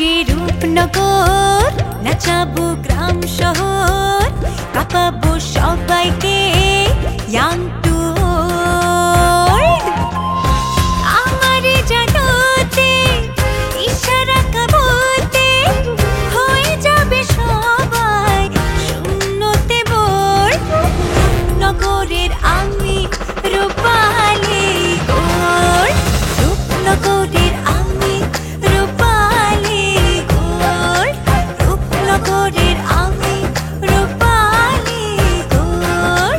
যে রূপনগর, নাচাবো গ্রাম শহর, কাঁপাবো সবাইকে ইয়াং টু ওল্ড। আমারে জানাতে ইশারা কাবতে হয়ে যাবে সবাই শূন্যতে বোর। নগরের আমি রূপালী গোর, রূপনগরের আমি রূপালী গোর, রূপনগরের আমি রূপালী গোর।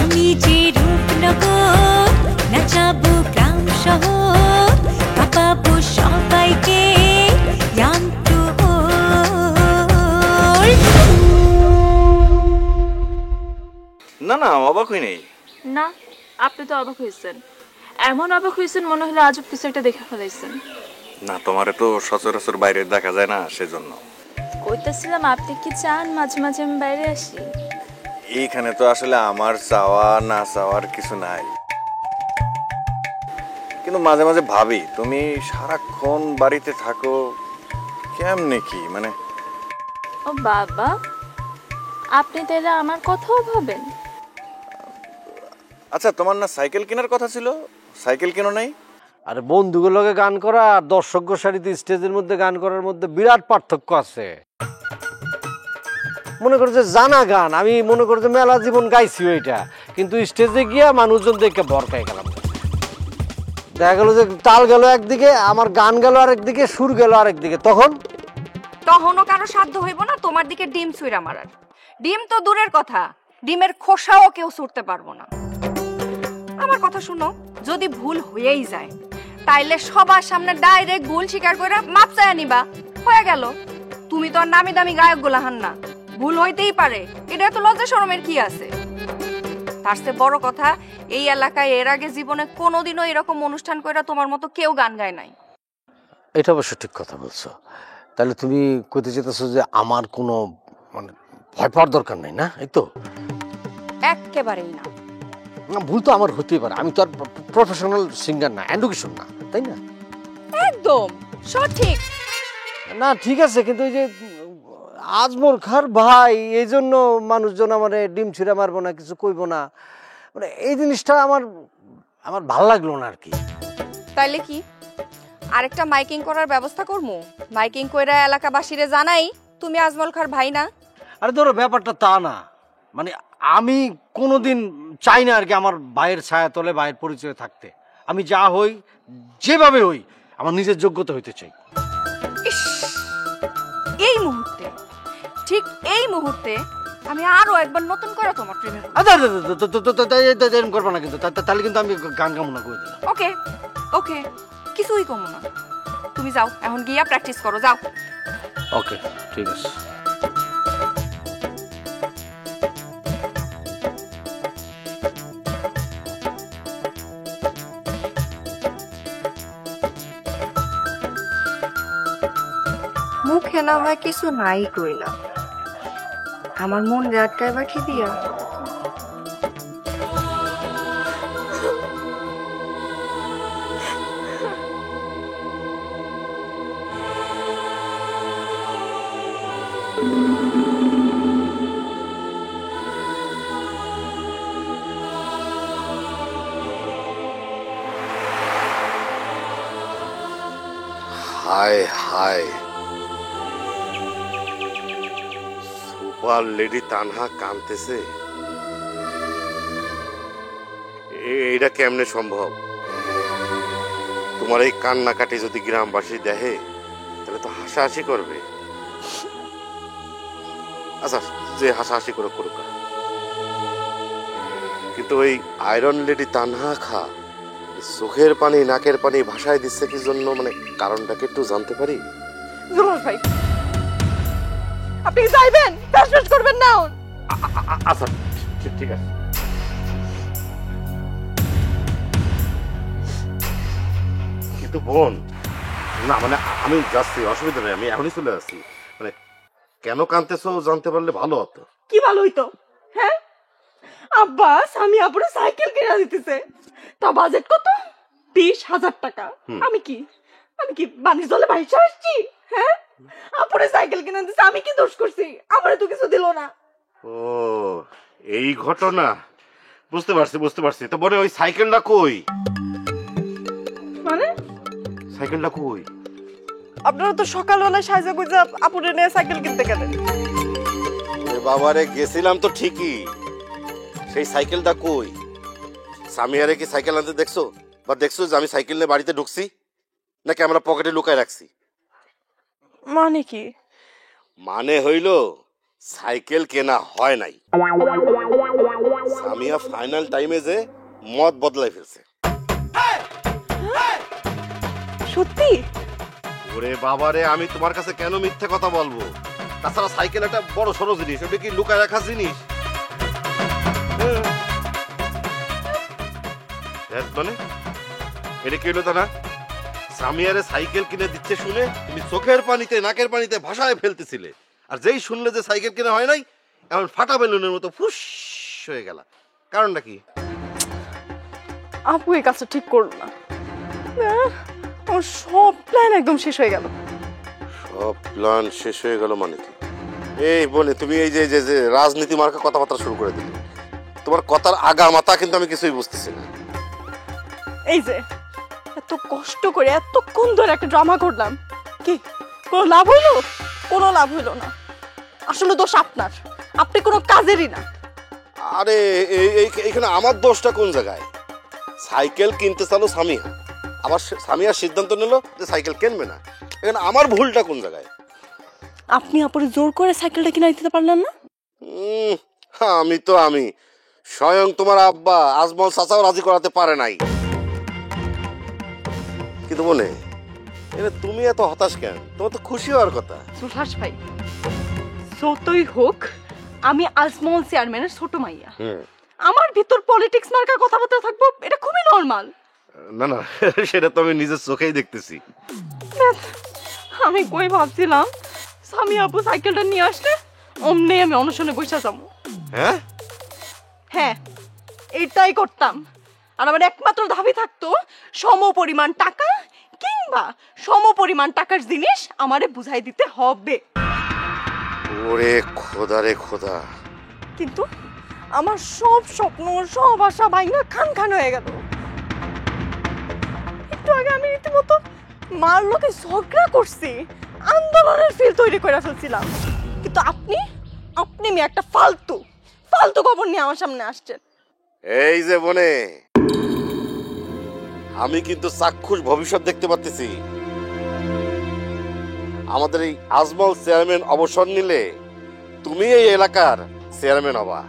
আমি যে রূপনগর, নাচাবো গ্রাম শহর, কাঁপাবো সবাইকে ইয়াং টু ওল্ড। না না অবাক হই নাই। না, আপনি তো অবাক হয়েছেন। এমন অবাক হয়েছেন মনে হলো আজব কিছু একটা দেখে ফেলাইছেন। না তোমারে তো সচরাচর বাইরে দেখা যায় না, সেজন্য। কইতেছিলাম আপনি কি চান মাঝে মাঝে আমি বাইরে আসি? এইখানে তো আসলে আমার চাওয়া না চাওয়ার কিছু নাই, কিন্তু মাঝে মাঝে ভাবি তুমি সারাক্ষণ বাড়িতে থাকো কেমনে কি, মানে ও বাবা, আপনি তাহলে আমার কথাও ভাবেন? আচ্ছা তোমার না সাইকেল কেনার কথা ছিল, সাইকেল কেন নাই? আরে বন্ধুগুলোকে গান করা আর দর্শক সারিতে স্টেজের মধ্যে গান করার মধ্যে বিরাট পার্থক্য আছে। মনে করো যে জানা গান, আমি মনে করো যে মেলা জীবন গাইছি ওইটা, কিন্তু স্টেজে গিয়া মানুষজন দেখে বরকাই গেলাম। দেখা গেল যে তাল গেল একদিকে, আমার গান গেল আরেকদিকে, সুর গেল আরেকদিকে। তখনও কারো সাধ্য হইব না তোমার দিকে ডিম ছুঁড়া মারার। ডিম তো দূরের কথা, ডিমের খোসাও কেউ ছুঁড়তে পারবো না। আমার কথা শুনো, যদি ভুল হয়েই যায় তাইলে সবার সামনে ডাইরেক্ট ভুল স্বীকার করে মাপ চাইয়া নিবা, হয়ে গেল। তুমি তো আর নামি দামি গায়ক গোলাহান না, ভুল হইতেই পারে, এটা তো লজ্জা শরমের কি আছে? তার চেয়ে বড় কথা, এই এলাকায় এর আগে জীবনে কোনোদিনও এরকম অনুষ্ঠান কইরা তোমার মতো কেউ গান গায় নাই। এটা অবশ্য ঠিক কথা বলছো। তাহলে তুমি কইতে চাইতেছো যে আমার কোনো মানে ভয় পাওয়ার দরকার নেই, না? এই তো একেবারেই না। না, ভুল তো আমার হতেই পারে, আমি তো আর প্রফেশনাল সিঙ্গার না, এডুকেশন না, তাই না? একদম সঠিক। না ঠিক আছে, কিন্তু ওই যে আজমল খার ভাই, এই জন্য মানুষজন আমার ডিম ছিঁড়া মারবো না, কিছু কইবো না, মানে এই জিনিসটা আমার ভালো লাগলো না আর কি। তাইলে কি আরেকটা মাইকিং করার ব্যবস্থা করবো? মাইকিং কইরা এলাকাবাসীরে জানাই তুমি আজমল খার ভাই না। আরে ধরো ব্যাপারটা তা না, মানে আমি কোনোদিন চাই না আর কি আমার ভাইয়ের ছায়া তলে ভাইয়ের পরিচয় থাকতে। আমি যা হই, যেভাবে হই, আমার নিজের যোগ্যতা হইতে চাই। ইস, এই মুহূর্তে, ঠিক এই মুহূর্তে আমি আরো একবার নতুন করে তোমার প্রেমে এরকম করবো না কিন্তু, তাহলে কিন্তু আমি গান কামনা করে দিলাম। ওকে ওকে, কিছুই কমো না। তুমি যাও, এখন গিয়া প্র্যাকটিস করো, যাও। ওকে ঠিক আছে। মুখে না হয় কিছু নাই কইলাম, আমার মন রাতটায় বাকি দিয়া হায় হায়, সুপার লেডি তানহা কাঁদতেছে। এইটা কেমনে সম্ভব? তোমার এই কান্নাকাটি যদি গ্রামবাসী দেখে তাহলে তো হাসাহাসি করবে। আচ্ছা, যে হাসাহাসি করে করুক, কিন্তু ওই আয়রন লেডি তানহা খা চোখের পানি নাকের পানি ভাষায় দিচ্ছে কি জন্য, মানে কারণটাকে একটু জানতে পারি? জুলহাস ভাই, আপনি যাইবেন, ফেসফেস করবেন না। আচ্ছা ঠিক আছে। কিন্তু বোন, না মানে আমি যাচ্ছি, অসুবিধা নেই, আমি এখনই চলে যাচ্ছি। মানে কেন কাঁদতেছো জানতে পারলে ভালো হতো। কি ভালো হইতো? হ্যাঁ, আব্বাস আমি আপুরে সাইকেল কিনে দিতেছে, তা বাজেট কত? 20,000 টাকা। আমি কি আমি কি বানির জলে ভাইসা আসছি? হ্যাঁ, আপুরে সাইকেল কিনে দিছে, আমি কি দোষ করছি? আমারে তো কিছু দিল না। ও এই ঘটনা, বুঝতে পারছি। তো বলে ওই সাইকেলটা কই? মানে সাইকেলটা কই? আপনারা তো সকালবেলা সাইজা গুজা আপুরে নিয়ে সাইকেল কিনতে গেলেন। বাবারে গেছিলাম তো ঠিকই, সেই সাইকেলটা কই? সামিয়ারে কি সাইকেল আনতে দেখছো, বা দেখছো যে আমি সাইকেল নিয়ে বাড়িতে ঢুকছি, নাকি আমরা পকেটে লুকায় রাখছি? মানে কি? মানে হইল সাইকেল কেনা হয় নাই, সামিয়া ফাইনাল টাইমে যে মত বদলাই ফেলছে। সত্যি? ওরে বাবারে, আমি তোমার কাছে কেন মিথ্যে কথা বলবো? তাছাড়া সাইকেল একটা বড় সড়ো জিনিস, ওটা কি লুকায় রাখা জিনিস? মানে এটা কি হলো তা না? সামিয়ারে সাইকেল কিনে দিচ্ছে শুনে তুমি চোখের পানিতে নাকের পানিতে ভাষায় ফেলতেছিলে, আর যেই শুনলে যে সাইকেল কিনা হয় নাই, এমন ফাটা বেলুনের মতো ফুস হয়ে গেল। কারণটা কি? আপু এই কাজটা ঠিক করলো না। আমার সব প্ল্যান একদম শেষ হয়ে গেল। সব প্ল্যান শেষ হয়ে গেল মানে কি? এই বলে তুমি এই যে যে রাজনীতি মার্কা কথাবার্তা শুরু করে দিলে। তোমার কথার আগা মাথা কিন্তু আমি কিছুই বুঝতেছি না। এই যে এত কষ্ট করে এতক্ষণ ধরে একটা ড্রামা করলাম, কি কোনো লাভ হইলো? কোনো লাভ হইলো না। আসলে দোষ আপনার, আপনি কোনো কাজেরই না। আরে এইখানে আমার দোষটা কোন জায়গায়? সাইকেল কিনতে চালো সামিয়া, আবার সামিয়ার সিদ্ধান্ত নিল যে সাইকেল কিনবে না, এখানে আমার ভুলটা কোন জায়গায়? আপনি আপুরে জোর করে সাইকেলটা কিনে দিতে পারলেন না? আমি স্বয়ং তোমার আব্বা আজমল চাচাও রাজি করাতে পারে নাই। কিন্তু মনে তুমি এত হতাশ কেন? তোমার তো খুশি হওয়ার কথা। সুভাষ ভাই, যতই হোক আমি আজমল চেয়ারম্যানের ছোট মাইয়া, আমার ভিতর পলিটিক্স মার্কা কথাবার্তা থাকবো, এটা খুবই নরমাল। না না, সেটা তো আমি নিজের চোখেই দেখতেছি। আমি কই ভাবছিলাম স্বামী আপু সাইকেলটা নিয়ে আসলে অমনি আমি অনশনে বসে যাবো। হ্যাঁ হ্যাঁ, এটাই করতাম। আর আমার একমাত্র দাবি থাকতো সম পরিমাণ টাকা কিংবা সম পরিমাণ টাকার জিনিস আমারে বুঝাই দিতে হবে। ওরে খোদা রে খোদা! কিন্তু আমার সব স্বপ্ন সব আশা ভাঙা খান খান হয়ে গেল। একটু আগে আমি রীতিমতো মার লোকে ঝগড়া করছি, আন্দোলনের ফিল তৈরি করে ফেলছিলাম। কিন্তু আপনি মেয়ে একটা ফালতু খবর নিয়ে আমার সামনে আসছেন। এই যে বনে, আমি কিন্তু চাক্ষুষ ভবিষ্যৎ দেখতে পাচ্ছি। আমাদের এই আজমল চেয়ারম্যান অবসর নিলে তুমি এই এলাকার চেয়ারম্যান হবা।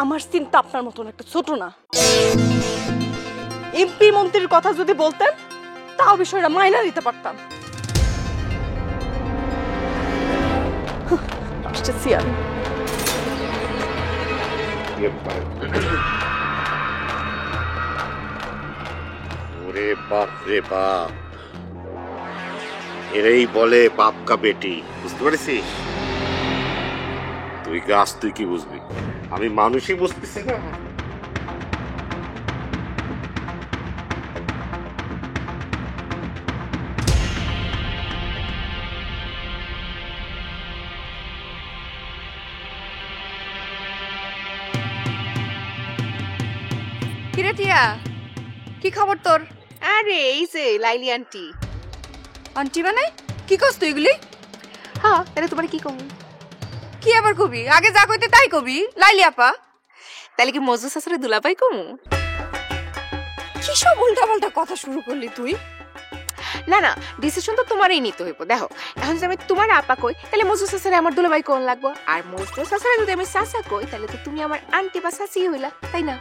আমার চিন্তা আপনার মতন একটা ছোট না। এমপি মন্ত্রীর কথা যদি বলতেন তাও বিষয়টা মাইনা নিতে পারতাম। ওরে বাপ রে বাপ, এরাই বলে বাপ কা বেটি। বুঝতে পারছিস? তুই গাছ, তুই কি বুঝবি? আমি মানুষই বুঝতেছি না। কিরে টিয়া, কি খবর তোর? আরে এই যে লাইলি আন্টি। আন্টি মানে কি কস তুই এগুলি? হ্যাঁ, এটা তোমার কি কম? কি আবার কবি? আগে যা কইতে তাই কবি। লাইলি আপা তাহলে কি মজু শাশুড়ি দুলাপাই কমু? কি সব উল্টা পাল্টা কথা শুরু করলি তুই? না না, ডিসিশন তো তোমারই নিতে হইব। দেখো, এখন যদি আমি তোমার আপা কই তাহলে মজু শাশুড়ি আমার দুলাভাই কোন লাগবো, আর মজু শাশুড়ি যদি আমি চাচা কই তাহলে তো তুমি আমার আন্টি বা চাচি হইলা, তাই না?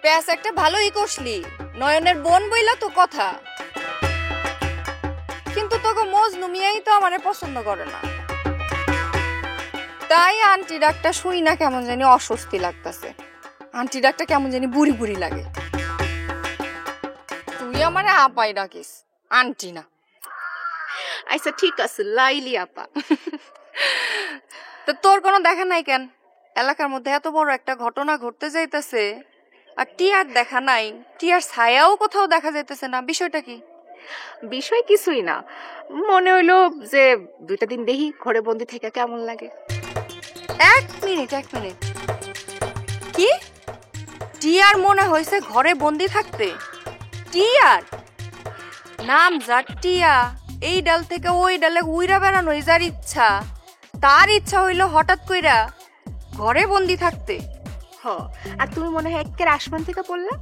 প্যাস একটা ভালোই কষলি, নয়নের বোন বইলা তো কথা। কিন্তু তোকে মজনু মিয়াই তো আমারে পছন্দ করে না, তাই আন্টি ডাকটা শুনি না কেমন জানি অস্বস্তি লাগতেছে। আন্টি ডাকটা কেমন জানি বুড়ি বুড়ি লাগে। তুই আমারে আপাই ডাকিস, আন্টি না। আচ্ছা ঠিক আছে লাইলি আপা। তো তোর কোনো দেখা নাই কেন? এলাকার মধ্যে এত বড় একটা ঘটনা ঘটতে যাইতেছে, আর টিয়ার দেখা নাই, টিয়ার ছায়াও কোথাও দেখা যাইতেছে না, বিষয়টা কি? বিষয় কিছুই না, মনে হইলো যে 2টা দিন দেখি ঘরে বন্দি থেকে কেমন লাগে। এক মিনিট কি টিয়ার মনে হয়েছে ঘরে বন্দি থাকতে? টিয়ার নাম যার টিয়া, এই ডাল থেকে ওই ডালে উইরা বেড়ানো যার ইচ্ছা, তার ইচ্ছা হইলো হঠাৎ কইরা ঘরে বন্দি থাকতে। আর তুমি মনে হয় একের আসমান থেকে পড়লা।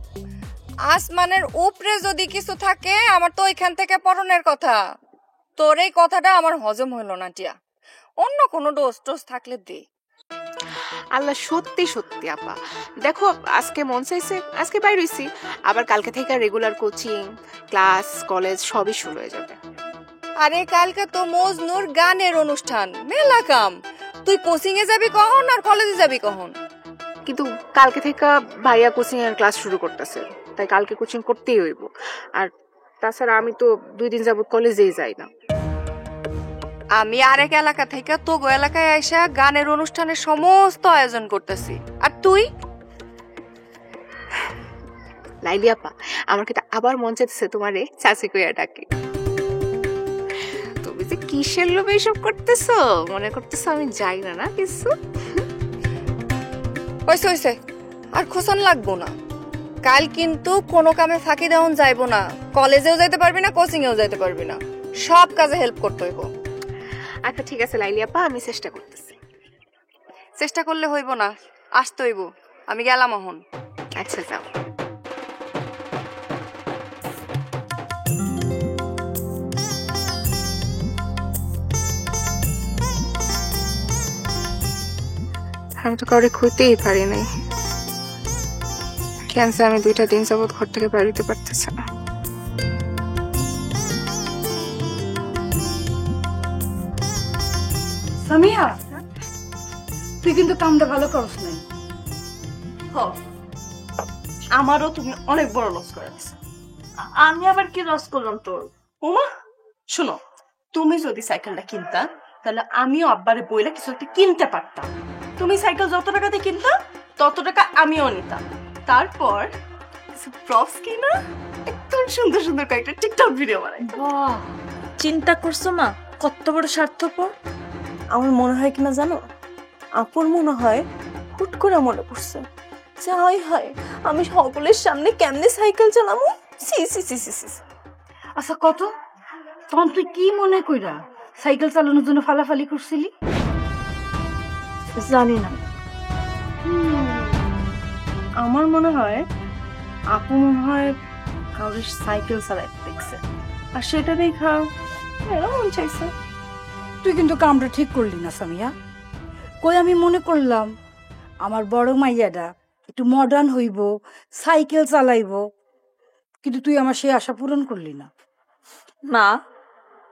আসমানের উপরে যদি কিছু থাকে আমার তো ওইখান থেকে পড়নের কথা। তোর এই কথাটা আমার হজম হইল না টিয়া, অন্য কোনো ডোজ থাকলে দে। আল্লাহ সত্যি সত্যি আপা, দেখো আজকে মন চাইছে আজকে বাইর হইছি, আবার কালকে থেকে রেগুলার কোচিং ক্লাস কলেজ সবই শুরু হয়ে যাবে। আরে কালকে তো মজনুর গানের অনুষ্ঠান, মেলা কাম। তুই কোচিং এ যাবি কখন আর কলেজে যাবি কখন? কিন্তু কালকে থেকে ভাইয়া কোচিং এর ক্লাস শুরু করতেছে, তাই কালকে কোচিং করতেই হইব। আর তাছাড়া আমি তো 2 দিন যাবত কলেজেই যাই না। আমি আরেক এলাকা থেকে তোগো এলাকায় আইসা গানের অনুষ্ঠানের সমস্ত আয়োজন করতেছি, আর তুই? লাইলি আপা, আমার কিন্তু আবার মন চাইতেছে তোমারে চাচি কইয়া ডাকি। তুমি যে কিসের লোভে এসব করতেছো, মনে করতেছো আমি যাই না? না কিছু হইছে, আর খোসান লাগবো না। কাল কিন্তু কোনো কামে ফাঁকি দেওয়া যাইবো না, কলেজেও যাইতে পারবি না, কোচিং এও যাইতে পারবি না, সব কাজে হেল্প করতে হইব। আচ্ছা ঠিক আছে লাইলি আপা, আমি চেষ্টা করতেছি। চেষ্টা করলে হইব না, আসতে হইব। আমি গেলাম এখন। আচ্ছা যাও। আমি তো কাউরে খুঁজতেই পারি নাই, কেন আমি 2টা দিন যাবত ঘর থেকে বেরোতে পারতেছি না। সামিয়া, তুই কিন্তু কামটা ভালো করছ নাই। আমারও তুমি অনেক বড় লস করে দিছো। আমি আবার কি লস করলাম তোর? ওমা শোনো, তুমি যদি সাইকেলটা কিনতা তাহলে আমিও আব্বারে বইলে কিছু একটা কিনতে পারতাম। তুমি সাইকেল যত টাকাতে কিনতা তত টাকা আমিও নিতাম, তারপর কিছু প্রপস কিনা একদম সুন্দর সুন্দর কয়েকটা টিকটক ভিডিও বানাই। বাহ, চিন্তা করছো মা, কত বড় স্বার্থপর। আমার মনে হয় কিনা জানো, আপুর মনে হয় হুট করে মনে পড়ছে যে হয় আমি সকলের সামনে কেমনে সাইকেল চালামো। সি সি সি সি সি। আচ্ছা কত, তখন তুই কি মনে কইরা সাইকেল চালানোর জন্য ফালাফালি করছিলি? জানি না, আমার মনে হয় আপু মনে হয় কারোর সাইকেল চালাইতে দেখছে, আর সেটা দেখা এরা মন চাইছে। তুই কিন্তু কামটা ঠিক করলি না সামিয়া। কই আমি মনে করলাম আমার বড় মাইয়াটা একটু মডার্ন হইব, সাইকেল চালাইব, কিন্তু তুই আমার সেই আশা পূরণ করলি না। মা,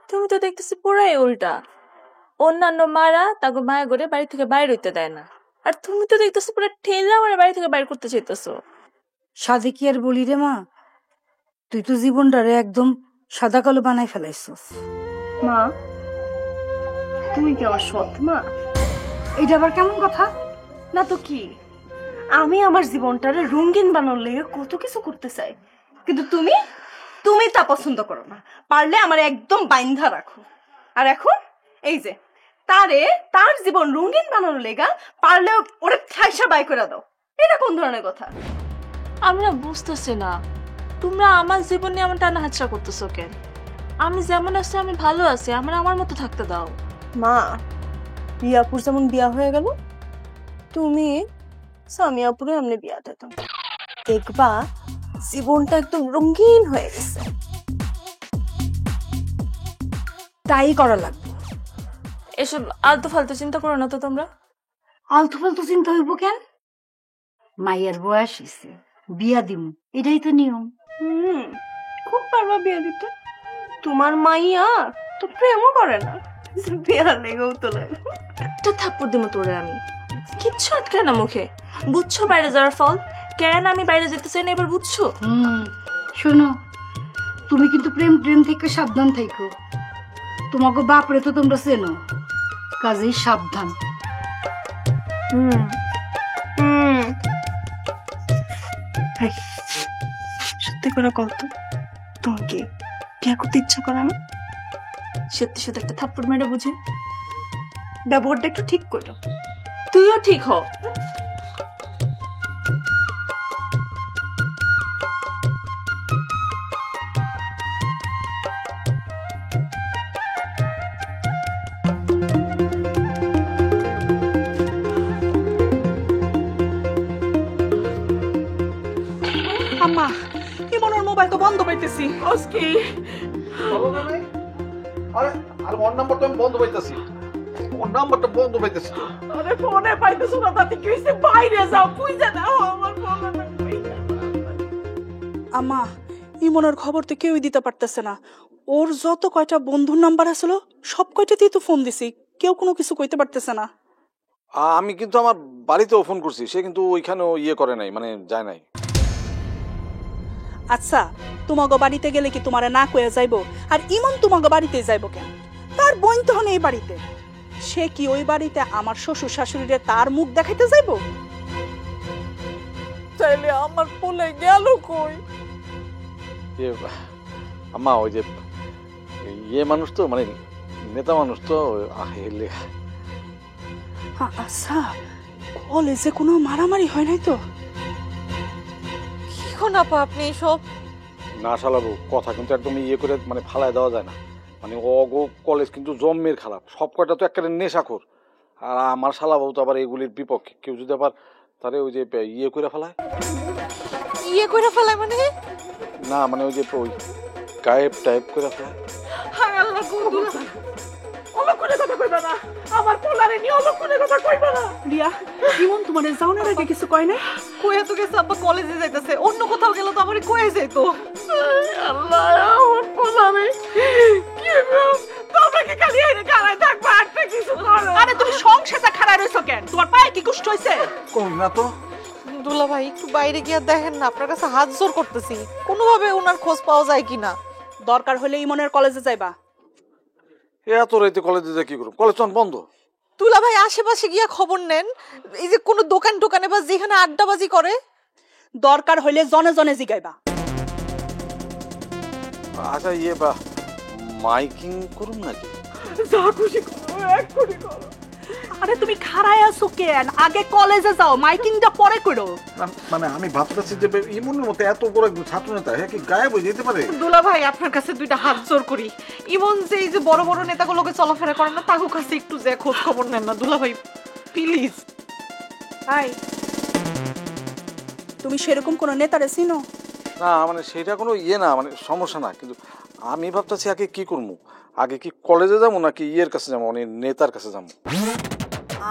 তুমি তো দেখতেছি পুরাই উল্টা। অন্যান্য মারা তাকে মায়া করে বাড়ি থেকে বাইরে হইতে দেয় না, আর তুমি তো দেখতেছো পুরো ঠেলা আমার বাড়ি থেকে বাইরে করতে চাইতেছো। সাদে কি আর বলি রে মা, তুই তো জীবনটারে একদম সাদা কালো বানাই ফেলাইছস। মা, তুমি কি আমার সৎ মা? এটা আবার কেমন কথা? না তো কি, আমি আমার জীবনটারে রঙিন বানানোর লেগে কত কিছু করতে চাই, কিন্তু তুমি তা পছন্দ করো না। পারলে আমার একদম বাইন্ধা রাখো। আর এখন এই যে তার জীবন রঙিন বানানোর লেগা পারলে ওরে ঠাইসা বাই করে দাও। এটা কোন ধরনের কথা? আমি না বুঝতেছি না, তোমরা আমার জীবন নিয়ে আমার টানা হাতড়া করতেছো কেন? আমি যেমন আছি আমি ভালো আছি, আমার মতো থাকতে দাও। মা, রিয়াপুর যেমন বিয়া হয়ে গেল, তুমি সামিয়াপুরে এমনি বিয়া দিত, দেখবা জীবনটা একদম রঙিন হয়ে গেছে। তাই করা লাগবে। এসব আলতু ফালতু চিন্তা করো না তো তোমরা। আলতু ফালতু চিন্তা হইব কেন? মাইয়ার বয়স হইছে, বিয়া দিম, এটাই তো নিয়ম। খুব পারবা বিয়া দিতে। তোমার মাইয়া তো প্রেমও করে না, বিয়া লেগেও তো লাগে। একটা থাপ্পড় দিব তোরে আমি, কিচ্ছু আটকে না মুখে। বুঝছো বাইরে যাওয়ার ফল? কেন আমি বাইরে যেতে চাই না এবার বুঝছো? শোনো, তুমি কিন্তু প্রেম থেকে সাবধান থাইকো। তোমাকে বাপরে তো তোমরা চেনো, কাজেই সাবধান। এই, সত্যি করে কল তো, তোমার কি বিয়া করতে ইচ্ছা করে না? সত্যি সত্যি একটা থাপ্পড় মেরে বুঝে ব্যবহারটা একটু ঠিক করো। তুইও ঠিক হ। আম্মা, ইমনের মোবাইল তো বন্ধ পাইতেছি। আজকে আরে আরে ওর নাম্বার তো আমি বন্ধ পাইতেছি, ওর নাম্বারটা বন্ধ পাইতেছি। আরে ফোনে পাইতেছো না, তাতে কি হইছে? বাইরে যাও, খুঁজে দাও আমার ফোনটা। আম্মা, ইমনের খবর তো কেউই দিতে পারতেছে না। ওর যত কয়টা বন্ধুর নাম্বার আছিল সব কয়টাতেই তো ফোন দিছি, কেউ কোনো কিছু কইতে পারতেছে না। আমি কিন্তু আমার বাড়িতেও ফোন করছি, সে কিন্তু ওইখানেও ইয়ে করে নাই, মানে যায় নাই। আচ্ছা, তোমাগো বাড়িতে গেলে কি তোমারে না কয়ে যাইবো? আর ইমন তোমাগো বাড়িতে যাইবো কেন? তার বোন তখন এই বাড়িতে, সে কি ওই বাড়িতে আমার শ্বশুর শাশুড়িরে তার মুখ দেখাইতে যাইবো? তাইলে আমার পোলে গেল কই? ইয়ে, আম্মা ওই যে ইয়ে মানুষ তো, মানে নেতা মানুষ তো, আচ্ছা, কলেজে কোনো মারামারি হয় নাই তো? কি কোন আপা আপনি এসব? না শালাবু, কথা কিন্তু একদম ইয়ে করে মানে ফালায় দেওয়া যায় না। মানে অগো কলেজ কিন্তু জম্মের খারাপ, সব কয়টা তো একেবারে নেশাখোর। আর আমার শালাবু তো আবার এগুলির বিপক্ষে। কেউ যদি আবার তারে ওই যে ইয়ে করে ফেলায়, ইয়ে করে ফেলায় মানে? না মানে ওই যে ওই গায়েব টাইপ করে ফেলায়। হায় আল্লাহ, বন্ধুরা অলক্ষণের কথা কইবা না, আমার পোলারে নিয়ে অলক্ষণের কথা কইবা না। রিয়া, ইমন তোমারে যাওয়ার আগে কিছু কয় নাই? কইয়া তো গেছে আব্বা কলেজে যাইতেছে, অন্য কোথাও গেল তো আমারে কয়ে যাইতো। আল্লাহ, আমার পোলারে কি তোমরা কি খালি এনে গালায় থাকবা, একটা কিছু করো। আরে তুমি সংসারটা খারাপ রইছো কেন? তোমার পায়ে কি কষ্ট হইছে? কই না তো। দুলা ভাই, একটু বাইরে গিয়ে দেখেন না, আপনার কাছে হাত জোর করতেছি, কোনোভাবে ওনার খোঁজ পাওয়া যায় কিনা। দরকার হলে ইমনের কলেজে যাইবা। এত রাইতে কলেজে যা কি করব? কলেজ তো বন্ধ। দুলা ভাই, আশেপাশে গিয়া খবর নেন, এই যে কোনো দোকান টোকানে বা যেখানে আড্ডাবাজি করে। দরকার হইলে জনে জনে জিগাইবা। আচ্ছা ইয়ে বা মাইকিং করুন নাকি? যা খুশি করো, এক কোটি করো। আরে তুমি খাড়ায় আছো কেন? আগে কলেজে যাও, মাইকিংটা পরে করো। মানে আমি ভাবতেছি যে ইমনের মতো এত বড় একজন ছাত্র নেতা, হ্যাঁ কি গায়েব হয়ে যেতে পারে? দুলা ভাই, আপনার কাছে দুইটা হাত জোর করি, ইমন যে এই যে বড় বড় নেতাগুলোকে চলাফেরা করেন না, তাদের কাছে একটু যে খোঁজ খবর নেন না দুলা ভাই, প্লিজ। হাই, তুমি সেরকম কোন নেতারে চিনো? না মানে সেটা কোনো ইয়ে না, মানে সমস্যা না, কিন্তু আমি ভাবতেছি আগে কি করবো, আগে কি কলেজে যাবো নাকি ইয়ের কাছে যাবো, মানে নেতার কাছে যাবো?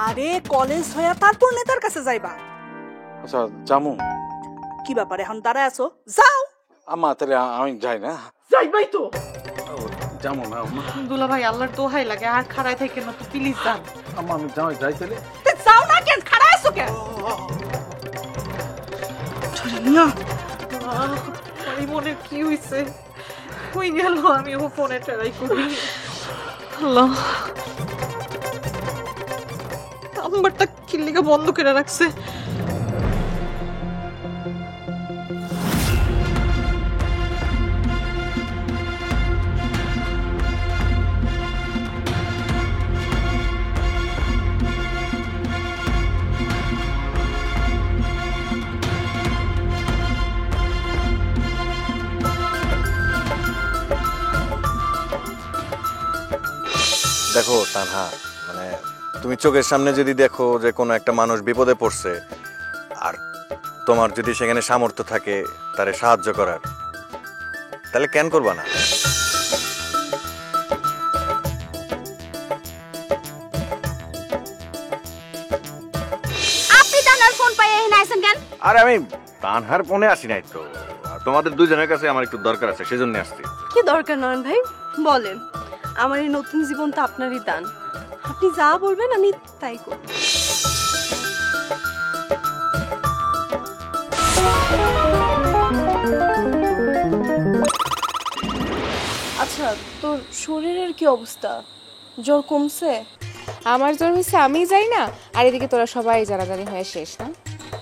আরে কলেজ হইয়া তারপর নেতার কাছে যাইবা। আচ্ছা যাবো। কি ব্যাপার এখন দাঁড়ায় আছো? যাও। আম্মা তাহলে আমি যাই না? যাইবাই তো। যাবো না আম্মা। দুলা ভাই, আল্লাহর দোহাই লাগে, আর খাড়ায় থেকে না তো, প্লিজ যান। আম্মা আমি যাই তাহলে। যাও না কেন? খাড়ায় আছো কেন? না, ইমনের কি হইছে? হয়ে গেল, আমি ও ফোনে ট্রাই করি। আল্লাহ, নাম্বারটা কি লিগে বন্ধ করে রাখছে? দেখো তানহা, মানে তুমি চোখের সামনে যদি দেখো যে কোনো একটা মানুষ বিপদে পড়ছে, আর তোমার যদি সেখানে সামর্থ্য থাকে তারে সাহায্য করার, তাহলে কেন করবা না? আপনি তানার ফোন পাই এখানে আইছেন কেন? আরে আমি তানহার ফোনে আসি নাই তো, তোমাদের দুজনের কাছে আমার একটু দরকার আছে, সেজন্য আসছি। কি দরকার নয়ন ভাই, বলেন। আমার এই নতুন জীবন তো আপনারই দান, আপনি যা বলবেন আমি তাই করব। আচ্ছা, তোর শরীরের কি অবস্থা? জ্বর কমছে? আমার জ্বর হয়েছে আমি যাই না, আর এদিকে তোরা সবাই জানাজানি হয়ে শেষ না।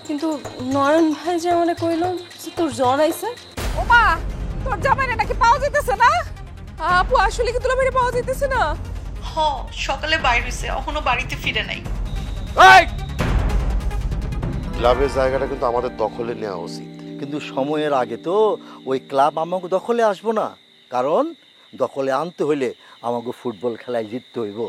কিন্তু নয়ন ভাই যে আমাকে কইলো যে তোর জ্বর আইছে। ওমা তোর জামাইরে নাকি পাওয়া যাইতেছে না? আপু আসলে কি দুলাভাইরে পাওয়া যাইতেছে না? হ সকালে বাইর হইছে, এখনো বাড়িতে ফিরে নাই। ক্লাবের জায়গাটা কিন্তু আমাদের দখলে নেওয়া উচিত। কিন্তু সময়ের আগে তো ওই ক্লাব আমাকে দখলে আসবো না, কারণ দখলে আনতে হইলে আমাকে ফুটবল খেলায় জিততে হইব।